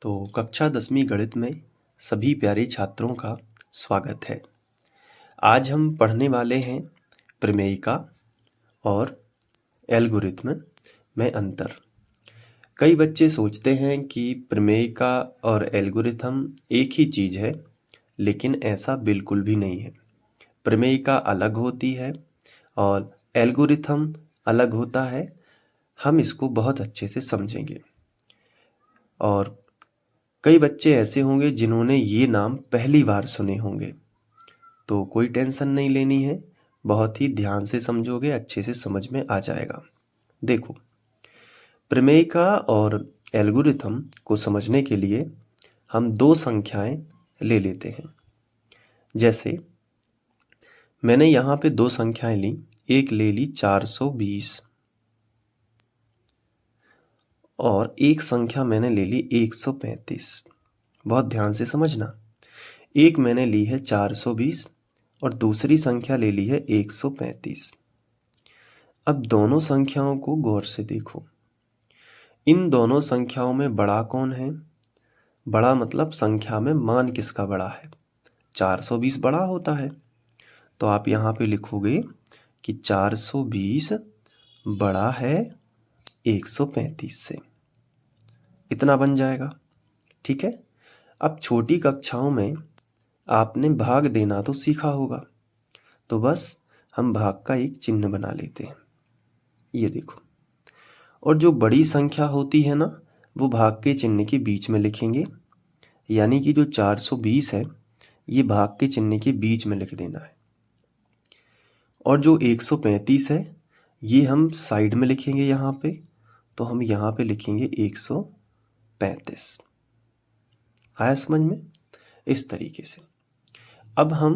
तो कक्षा 10वीं गणित में सभी प्यारे छात्रों का स्वागत है। आज हम पढ़ने वाले हैं प्रमेयिका और एल्गोरिथ्म में अंतर। कई बच्चे सोचते हैं कि प्रमेयिका और एल्गोरिथ्म एक ही चीज़ है, लेकिन ऐसा बिल्कुल भी नहीं है। प्रमेयिका अलग होती है और एल्गोरिथ्म अलग होता है। हम इसको बहुत अच्छे से समझेंगे। और कई बच्चे ऐसे होंगे जिन्होंने ये नाम पहली बार सुने होंगे, तो कोई टेंशन नहीं लेनी है। बहुत ही ध्यान से समझोगे, अच्छे से समझ में आ जाएगा। देखो, प्रमेयिका और एल्गोरिथ्म को समझने के लिए हम दो संख्याएं ले लेते हैं। जैसे मैंने यहाँ पे दो संख्याएं ली। एक ले ली 420 और एक संख्या मैंने ले ली 135। बहुत ध्यान से समझना। एक मैंने ली है 420 और दूसरी संख्या ले ली है 135। अब दोनों संख्याओं को गौर से देखो। इन दोनों संख्याओं में बड़ा कौन है? बड़ा मतलब संख्या में मान किसका बड़ा है? 420 बड़ा होता है, तो आप यहाँ पे लिखोगे कि 420 बड़ा है 135 से। इतना बन जाएगा, ठीक है। अब छोटी कक्षाओं में आपने भाग देना तो सीखा होगा, तो बस हम भाग का एक चिन्ह बना लेते हैं। ये देखो, और जो बड़ी संख्या होती है ना, वो भाग के चिन्ह के बीच में लिखेंगे। यानी कि जो 420 है, ये भाग के चिन्ह के बीच में लिख देना है। और जो 135 है, ये हम साइड में लिखेंगे यहाँ पे, तो हम यहाँ पे लिखेंगे 135। आया समझ में? इस तरीके से अब हम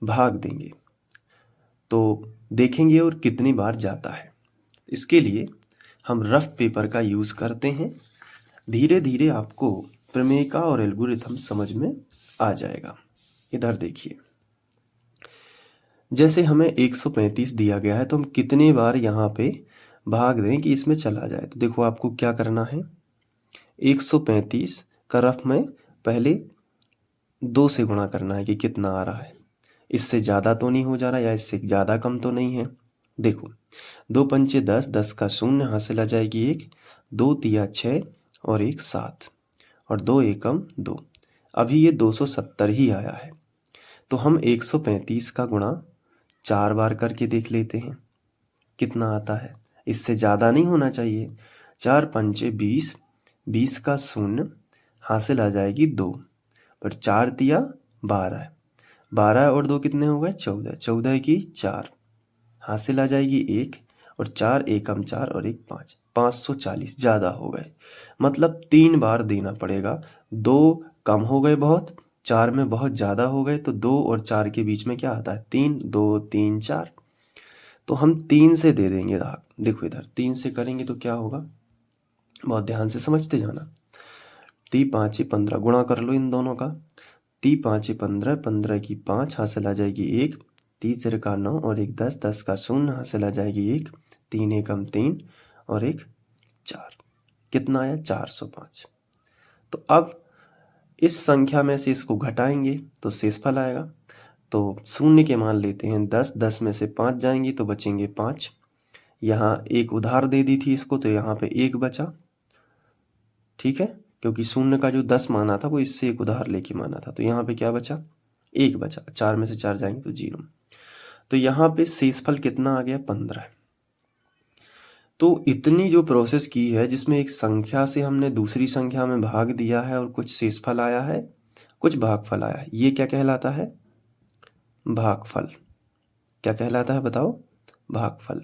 भाग देंगे तो देखेंगे और कितनी बार जाता है। इसके लिए हम रफ पेपर का यूज़ करते हैं। धीरे धीरे आपको प्रमेयिका और एल्गोरिथ्म समझ में आ जाएगा। इधर देखिए, जैसे हमें 135 दिया गया है, तो हम कितने बार यहाँ पे भाग दें कि इसमें चला जाए। तो देखो, आपको क्या करना है। 135 का रफ में पहले 2 से गुणा करना है कि कितना आ रहा है। इससे ज़्यादा तो नहीं हो जा रहा, या इससे ज़्यादा कम तो नहीं है। देखो, 2 पंचे 10, 10 का शून्य, हासिल आ जाएगी 1, 2 तिया 6 और 1 7 और 2 एकम 2। अभी ये 270 ही आया है, तो हम 135 का गुणा 4 बार करके देख लेते हैं कितना आता है। इससे ज़्यादा नहीं होना चाहिए। 4 पंचे 20, 20 का शून्य, हासिल आ जाएगी 2, पर 4 तिया 12, 12 और 2 कितने हो गए? 14, 14 की 4, हासिल आ जाएगी 1 और 4 एकम 4 और 1 5, 540 ज़्यादा हो गए। मतलब 3 बार देना पड़ेगा। 2 कम हो गए बहुत, 4 में बहुत ज़्यादा हो गए, तो 2 और 4 के बीच में क्या आता है? 3, 2 3 4। तो हम 3 से दे देंगे भाग। देखो इधर 3 से करेंगे तो क्या होगा, बहुत ध्यान से समझते जाना। 3 5 15, गुणा कर लो इन दोनों का। 3 5 15, 15 की 5, हासिल आ जाएगी 1, 3 तिर का 9 और 1 10, 10 का शून्य, हासिल आ जाएगी 1, 3 एकम 3 और 1 4। कितना आया? 405। तो अब इस संख्या में से इसको घटाएंगे तो शेषफल आएगा। तो शून्य के मान लेते हैं 10, 10 में से 5 जाएंगी तो बचेंगे 5। यहाँ एक उधार दे दी थी इसको, तो यहाँ पे 1 बचा, ठीक है, क्योंकि शून्य का जो 10 माना था वो इससे एक उधार लेके माना था। तो यहाँ पे क्या बचा? 1 बचा। 4 में से 4 जाएंगे तो 0। तो यहाँ पे शेषफल कितना आ गया? 15। तो इतनी जो प्रोसेस की है, जिसमें एक संख्या से हमने दूसरी संख्या में भाग दिया है और कुछ शेषफल आया है, कुछ भागफल आया है, ये क्या कहलाता है? भागफल। क्या कहलाता है बताओ? भागफल।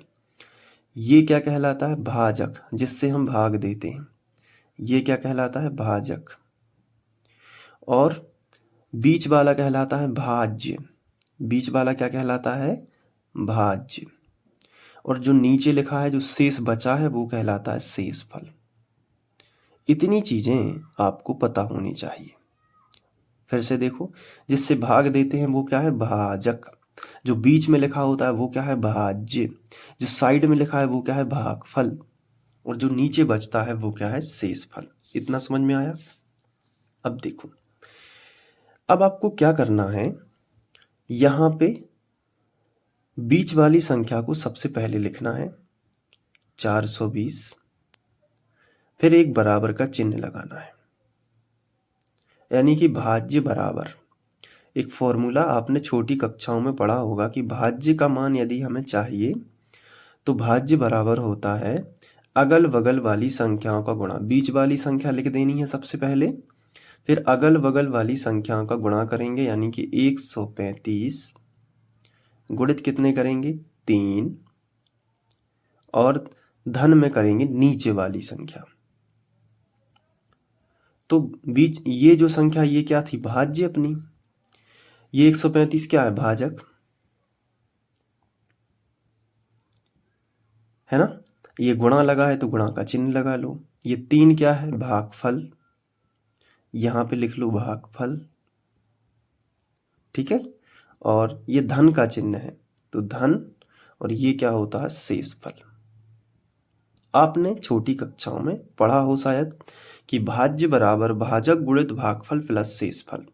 ये क्या कहलाता है? भाजक, जिससे हम भाग देते हैं, ये क्या कहलाता है? भाजक। और बीच वाला कहलाता है भाज्य। बीच वाला क्या कहलाता है? भाज्य। और जो नीचे लिखा है, जो शेष बचा है, वो कहलाता है शेषफल। इतनी चीजें आपको पता होनी चाहिए। फिर से देखो, जिससे भाग देते हैं वो क्या है? भाजक। जो बीच में लिखा होता है वो क्या है? भाज्य। जो साइड में लिखा है वो क्या है? भागफल। और जो नीचे बचता है वो क्या है? शेषफल। इतना समझ में आया? अब देखो, अब आपको क्या करना है, यहाँ पे बीच वाली संख्या को सबसे पहले लिखना है 420, फिर एक बराबर का चिन्ह लगाना है, यानी कि भाज्य बराबर। एक फॉर्मूला आपने छोटी कक्षाओं में पढ़ा होगा कि भाज्य का मान यदि हमें चाहिए तो भाज्य बराबर होता है अगल बगल वाली संख्याओं का गुणा। बीच वाली संख्या लिख देनी है सबसे पहले, फिर अगल बगल वाली संख्याओं का गुणा करेंगे, यानी कि 135 गुणित कितने करेंगे 3, और धन में करेंगे नीचे वाली संख्या। तो बीच ये जो संख्या ये क्या थी, भाज्य अपनी, ये 135 क्या है, भाजक है ना। ये गुणा लगा है तो गुणा का चिन्ह लगा लो। ये 3 क्या है, भागफल, यहाँ पे लिख लो भागफल, ठीक है। और ये धन का चिन्ह है तो धन, और ये क्या होता है, शेषफल। आपने छोटी कक्षाओं में पढ़ा हो शायद कि भाज्य बराबर भाजक गुणित भागफल प्लस शेषफल।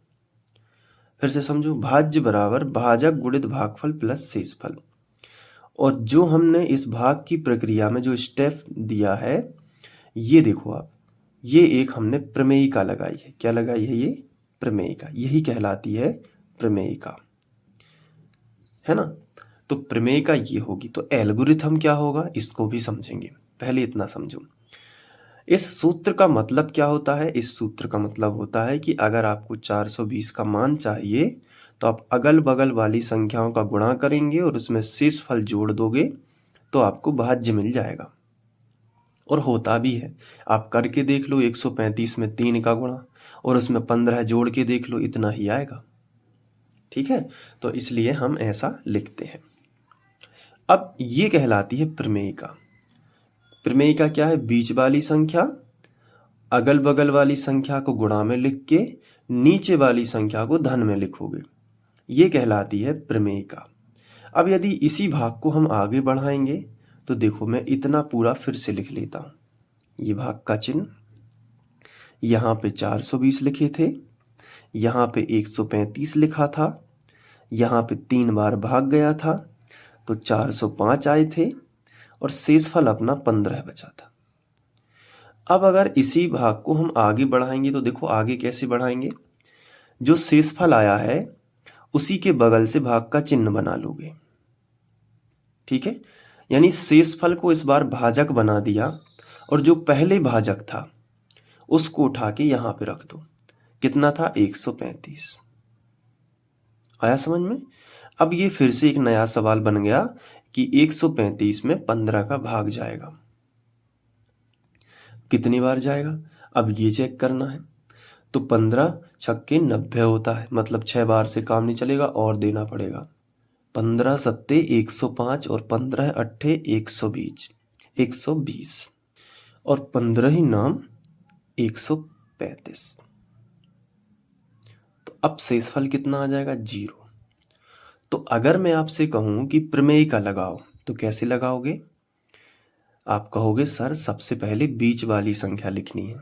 फिर से समझो, भाज्य बराबर भाजक गुणित भागफल प्लस शेषफल। और जो हमने इस भाग की प्रक्रिया में जो स्टेप दिया है, ये देखो आप, ये एक हमने प्रमेयिका लगाई है। क्या लगाई है, ये प्रमेयिका, यही कहलाती है प्रमेयिका, है ना। तो प्रमेयिका ये होगी। तो एल्गोरिथम क्या होगा, इसको भी समझेंगे, पहले इतना समझो। इस सूत्र का मतलब क्या होता है, इस सूत्र का मतलब होता है कि अगर आपको 420 का मान चाहिए तो आप अगल बगल वाली संख्याओं का गुणा करेंगे और उसमें शेषफल जोड़ दोगे तो आपको भाज्य मिल जाएगा। और होता भी है, आप करके देख लो, 135 में 3 का गुणा और उसमें 15 जोड़ के देख लो, इतना ही आएगा, ठीक है। तो इसलिए हम ऐसा लिखते हैं। अब ये कहलाती है प्रमेयिका। प्रमेयिका क्या है, बीच वाली संख्या अगल बगल वाली संख्या को गुणा में लिख के नीचे वाली संख्या को धन में लिखोगे, ये कहलाती है प्रमेयिका। अब यदि इसी भाग को हम आगे बढ़ाएंगे तो देखो, मैं इतना पूरा फिर से लिख लेता हूँ। ये भाग का चिन्ह, यहाँ पे 420 लिखे थे, यहाँ पे 135 लिखा था, यहाँ पे 3 बार भाग गया था तो 405 आए थे और शेषफल अपना 15 बचा था। अब अगर इसी भाग को हम आगे बढ़ाएंगे तो देखो आगे कैसे बढ़ाएंगे, जो शेषफल आया है उसी के बगल से भाग का चिन्ह बना लोगे, ठीक है। यानी शेषफल को इस बार भाजक बना दिया और जो पहले भाजक था उसको उठा के यहां पे रख दो। कितना था, 135। आया समझ में। अब ये फिर से एक नया सवाल बन गया कि 135 में 15 का भाग जाएगा, कितनी बार जाएगा, अब ये चेक करना है। तो 15 छक्के 90 होता है, मतलब 6 बार से काम नहीं चलेगा और देना पड़ेगा। 15 सत्ते 105 और 15 अट्ठे 120 और 15 ही नाम 135। तो अब शेषफल कितना आ जाएगा, 0। तो अगर मैं आपसे कहूं कि प्रमेयिका लगाओ तो कैसे लगाओगे, आप कहोगे सर सबसे पहले बीच वाली संख्या लिखनी है,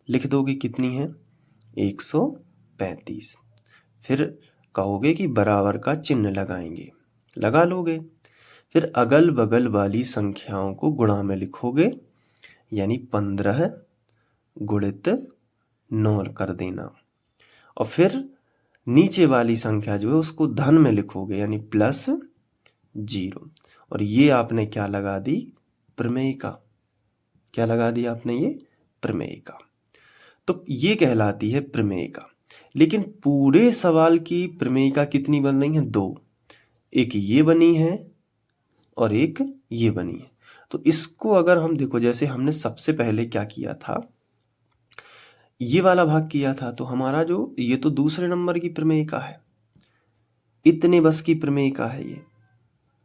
लिख दोगे, कितनी है 135। फिर कहोगे कि बराबर का चिन्ह लगाएंगे, लगा लोगे। फिर अगल बगल वाली संख्याओं को गुणा में लिखोगे, यानी 15 गुणित 9 कर देना। और फिर नीचे वाली संख्या जो है उसको धन में लिखोगे, यानी +0। और ये आपने क्या लगा दी, प्रमेयिका। क्या लगा दी आपने, ये प्रमेयिका। तो ये कहलाती है प्रमेयिका। लेकिन पूरे सवाल की प्रमेयिका कितनी बन रही है, 2। एक ये बनी है और एक ये बनी है। तो इसको अगर हम देखो, जैसे हमने सबसे पहले क्या किया था, ये वाला भाग किया था, तो हमारा जो ये तो दूसरे नंबर की प्रमेयिका है, इतने बस की प्रमेयिका है ये,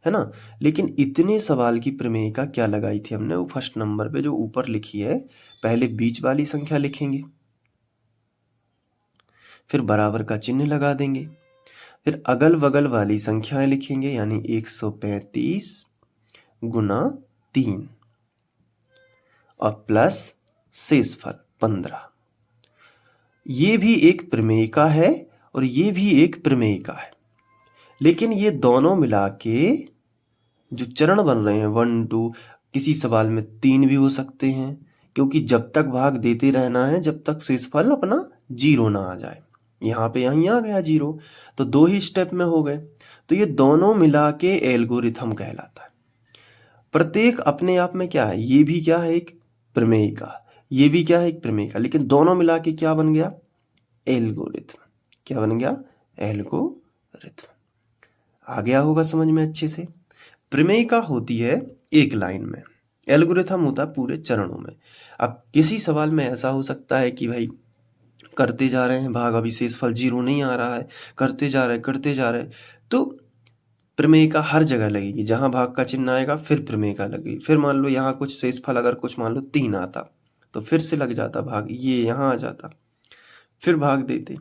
है ना। लेकिन इतने सवाल की प्रमेयिका क्या लगाई थी हमने, वो फर्स्ट नंबर पे जो ऊपर लिखी है, पहले बीच वाली संख्या लिखेंगे, फिर बराबर का चिन्ह लगा देंगे, फिर अगल बगल वाली संख्याएं लिखेंगे, यानी 135 गुना 3 और प्लस शेषफल 15। ये भी एक प्रमेयिका है और ये भी एक प्रमेयिका है, लेकिन ये दोनों मिला के जो चरण बन रहे हैं 1 2, किसी सवाल में 3 भी हो सकते हैं, क्योंकि जब तक भाग देते रहना है जब तक शेषफल अपना 0 ना आ जाए। यहाँ पे यहीं आ गया 0, तो 2 ही स्टेप में हो गए। तो ये दोनों मिला के एल्गोरिथम कहलाता है। प्रत्येक अपने आप में क्या है, ये भी क्या है, एक प्रमेयिका, ये भी क्या है, एक प्रमेयिका, लेकिन दोनों मिला के क्या बन गया, एल्गोरिथम। क्या बन गया, एल्गोरिथम। आ गया होगा समझ में अच्छे से। प्रमेयिका होती है एक लाइन में, एल्गोरिथम होता है पूरे चरणों में। अब किसी सवाल में ऐसा हो सकता है कि भाई करते जा रहे हैं भाग, अभी शेषफल 0 नहीं आ रहा है, करते जा रहे, तो प्रमेयिका हर जगह लगेगी। जहां भाग का चिन्ह आएगा फिर प्रमेयिका लगेगी। फिर मान लो यहाँ कुछ शेषफल अगर कुछ मान लो 3 आता तो फिर से लग जाता भाग, ये यहाँ आ जाता, फिर भाग देते,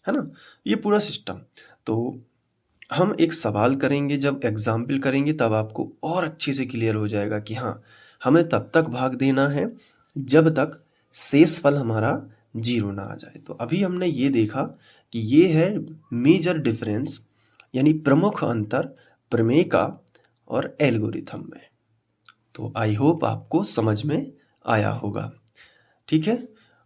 है ना। ये पूरा सिस्टम। तो हम एक सवाल करेंगे, जब एग्जाम्पल करेंगे तब आपको और अच्छे से क्लियर हो जाएगा कि हाँ, हमें तब तक भाग देना है जब तक शेषफल हमारा 0 ना आ जाए। तो अभी हमने ये देखा कि ये है मेजर डिफरेंस, यानी प्रमुख अंतर प्रमेयिका और एल्गोरिथम में। तो आई होप आपको समझ में आया होगा, ठीक है।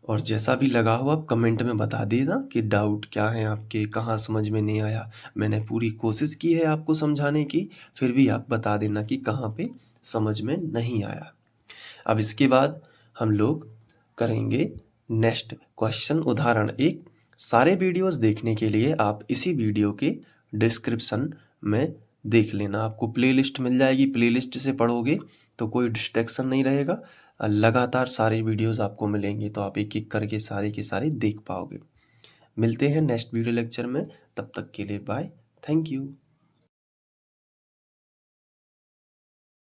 और जैसा भी लगा हो आप कमेंट में बता देना कि डाउट क्या है आपके, कहाँ समझ में नहीं आया। मैंने पूरी कोशिश की है आपको समझाने की, फिर भी आप बता देना कि कहाँ पे समझ में नहीं आया। अब इसके बाद हम लोग करेंगे नेक्स्ट क्वेश्चन उदाहरण 1। सारे वीडियोस देखने के लिए आप इसी वीडियो के डिस्क्रिप्शन में देख लेना, आपको प्लेलिस्ट मिल जाएगी। प्लेलिस्ट से पढ़ोगे तो कोई डिस्ट्रैक्शन नहीं रहेगा, लगातार सारे वीडियोस आपको मिलेंगे, तो आप एक एक करके सारे के सारे देख पाओगे। मिलते हैं नेक्स्ट वीडियो लेक्चर में, तब तक के लिए बाय, थैंक यू।